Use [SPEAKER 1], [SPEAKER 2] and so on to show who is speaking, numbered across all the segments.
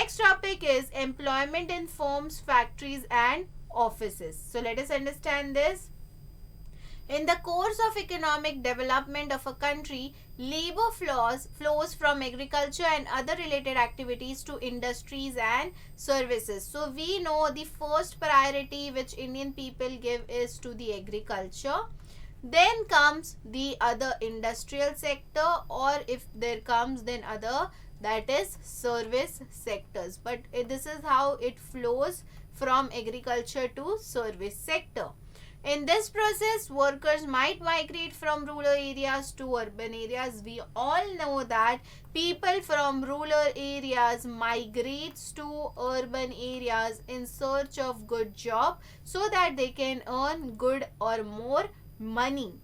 [SPEAKER 1] next topic is employment in firms, factories and offices. So let us understand this. In the course of economic development of a country, labor flows from agriculture and other related activities to industries and services. So we know the first priority which Indian people give is to the agriculture. Then comes the other industrial sector, or if there comes then other, that is service sectors. But this is how it flows from agriculture to service sector. In this process, workers might migrate from rural areas to urban areas. We all know that people from rural areas migrates to urban areas in search of good job so that they can earn good or more money.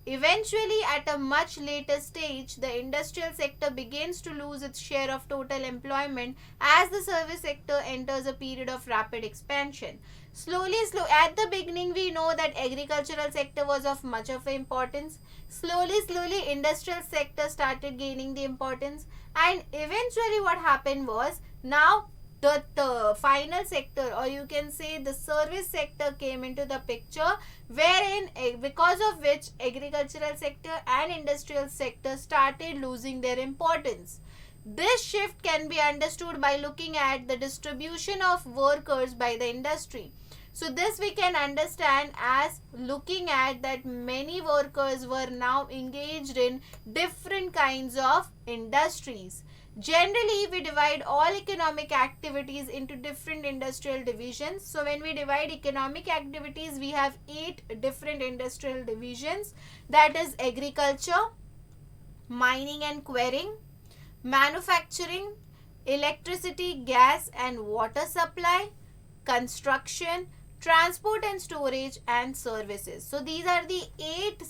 [SPEAKER 1] Eventually, at a much later stage, the industrial sector begins to lose its share of total employment as the service sector enters a period of rapid expansion. Slowly, at the beginning, we know that agricultural sector was of much of importance. Slowly, industrial sector started gaining the importance, and eventually what happened was, now the final sector, or you can say the service sector, came into the picture, wherein because of which agricultural sector and industrial sector started losing their importance. This shift can be understood by looking at the distribution of workers by the industry. So this we can understand as looking at that many workers were now engaged in different kinds of industries. Generally, we divide all economic activities into different industrial divisions. So when we divide economic activities, we have 8 different industrial divisions. That is agriculture, mining and quarrying, manufacturing, electricity, gas and water supply, construction, transport and storage and services. So these are the 8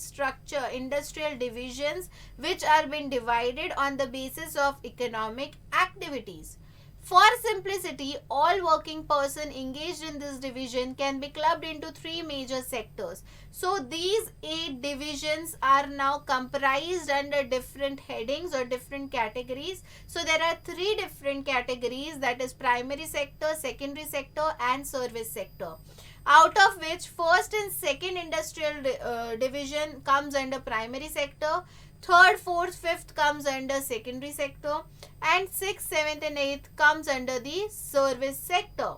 [SPEAKER 1] industrial divisions which are being divided on the basis of economic activities. For simplicity, all working person engaged in this division can be clubbed into 3 major sectors. So these 8 divisions are now comprised under different headings or different categories. So there are 3 different categories, that is primary sector, secondary sector and service sector. Out of which first and second industrial division comes under primary sector, third, fourth, fifth comes under secondary sector, and 6th, 7th and 8th comes under the service sector.